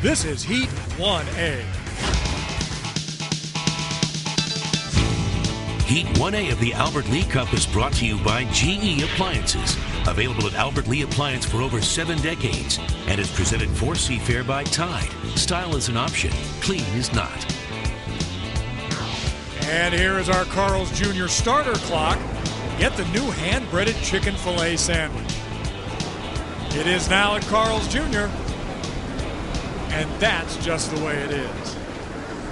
This is Heat 1A. Heat 1A of the Albert Lee Cup is brought to you by GE Appliances. Available at Albert Lee Appliance for over 7 decades. And is presented for Seafair by Tide. Style is an option. Clean is not. And here is our Carl's Jr. starter clock. Get the new hand-breaded chicken filet sandwich. It is now at Carl's Jr. And that's just the way it is.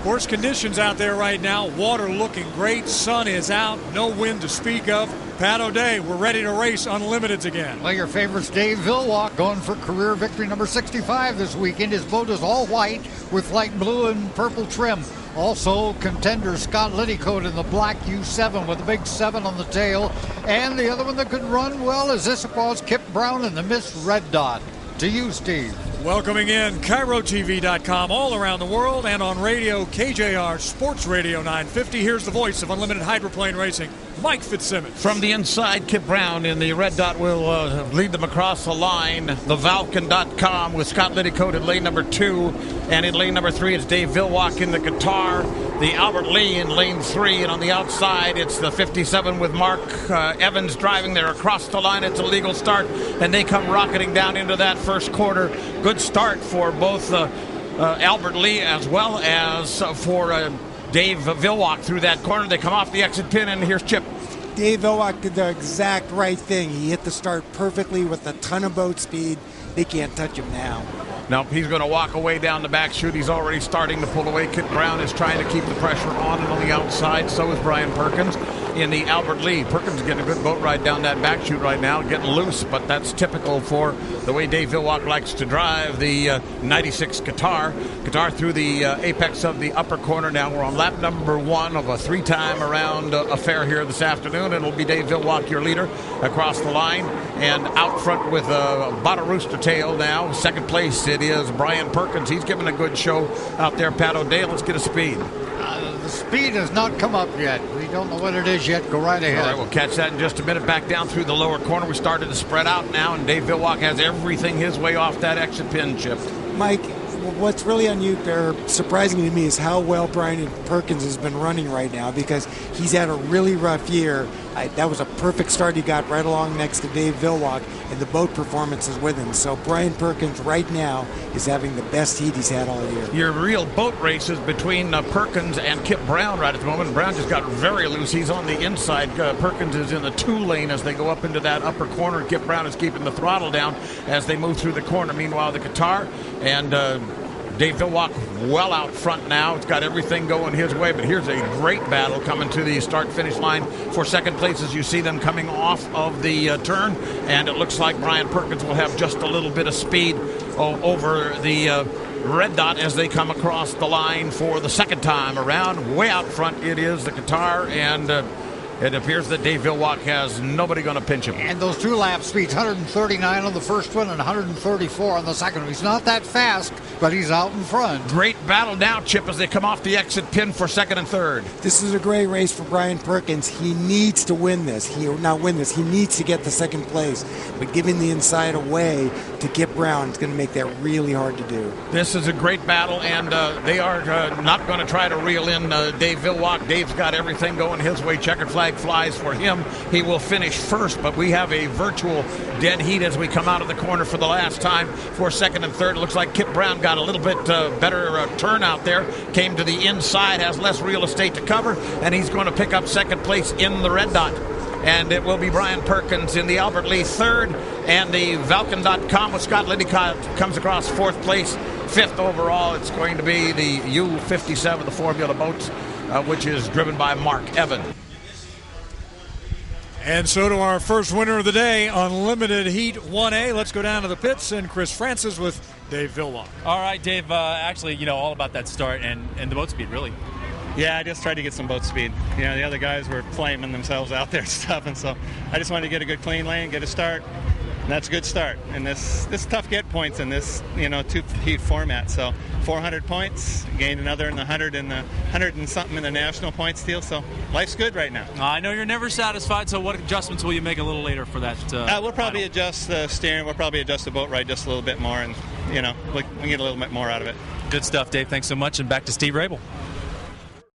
Course conditions out there right now. Water looking great. Sun is out. No wind to speak of. Pat O'Day, we're ready to race Unlimiteds again. Well, your favorites, Dave Villwock, going for career victory number 65 this weekend. His boat is all white with light blue and purple trim. Also, contender Scott Liddycoat in the black U7 with a big 7 on the tail. And the other one that could run well is Issaquah's Kip Brown in the Miss Red Dot. To you, Steve. Welcoming in KairoTV.com all around the world and on radio, KJR Sports Radio 950. Here's the voice of Unlimited Hydroplane Racing, Mike Fitzsimmons. From the inside, Kip Brown in the red dot will lead them across the line. The Valken.com with Scott Liddycoat in lane number 2. And in lane number 3, it's Dave Villwock in the Qatar. The Albert Lee in lane 3. And on the outside, it's the 57 with Mark Evans driving there across the line. It's a legal start. And they come rocketing down into that first quarter. Good start for both Albert Lee as well as for Dave Villwock through that corner. They come off the exit pin, and here's Chip. Dave Villwock did the exact right thing. He hit the start perfectly with a ton of boat speed. They can't touch him now. Nope, he's going to walk away down the back chute. He's already starting to pull away. Kip Brown is trying to keep the pressure on and on the outside. So is Brian Perkins in the Albert Lee. Perkins getting a good boat ride down that back chute right now, getting loose, but that's typical for the way Dave Villwock likes to drive the 96 Qatar. Qatar through the apex of the upper corner. Now we're on lap number 1 of a 3-time around affair here this afternoon. It'll be Dave Villwock, your leader, across the line. And out front with about a rooster tail now. Second place, it is Brian Perkins. He's given a good show out there. Pat O'Day, let's get a speed. The speed has not come up yet. We don't know what it is yet. Go right ahead. All right, we'll catch that in just a minute. Back down through the lower corner. We started to spread out now, and Dave Villwock has everything his way off that exit pin, Chip. Mike, what's really surprising to me is how well Brian Perkins has been running right now, because he's had a really rough year. That was a perfect start he got right along next to Dave Villwock, and the boat performance is with him. So Brian Perkins right now is having the best heat he's had all year. Your real boat races between Perkins and Kip Brown right at the moment. Brown just got very loose. He's on the inside. Perkins is in the 2 lane as they go up into that upper corner. Kip Brown is keeping the throttle down as they move through the corner. Meanwhile, the Qatar and Dave Villwock well out front now. It's got everything going his way, but here's a great battle coming to the start-finish line for second place as you see them coming off of the turn, and it looks like Brian Perkins will have just a little bit of speed over the red dot as they come across the line for the second time around. Way out front it is the Qatar, and it appears that Dave Villwock has nobody going to pinch him. And those 2 lap speeds, 139 on the first one and 134 on the second one. He's not that fast, but he's out in front. Great battle now, Chip, as they come off the exit pin for second and third. This is a great race for Brian Perkins. He needs to win this. He needs to get the second place. But giving the inside away to Kip Brown is going to make that really hard to do. This is a great battle, and they are not going to try to reel in Dave Villwock. Dave's got everything going his way. Checkered flag flies for him. He will finish first, but we have a virtual dead heat as we come out of the corner for the last time for second and third. It looks like Kip Brown got a little bit better turn out there, came to the inside, has less real estate to cover, and he's going to pick up second place in the red dot. And it will be Brian Perkins in the Albert Lee third, and the Valken.com with Scott Liddycoat comes across fourth place. Fifth overall, it's going to be the U57, the Formula boats, which is driven by Mark Evans. And so to our first winner of the day, Unlimited Heat 1A. Let's go down to the pits and Chris Francis with Dave Villwock. All right, Dave, actually, all about that start and the boat speed, really. Yeah, I just tried to get some boat speed. The other guys were flaming themselves out there and stuff, and so I just wanted to get a good clean lane, get a start, that's a good start. And this tough get points in this, two-heat format. So 400 points, gained another in the 100 and the 100 and something in the national points deal. So life's good right now. I know you're never satisfied, so what adjustments will you make a little later for that? We'll probably adjust the steering. We'll probably adjust the boat ride just a little bit more, and we can get a little bit more out of it. Good stuff, Dave. Thanks so much, and back to Steve Rabel.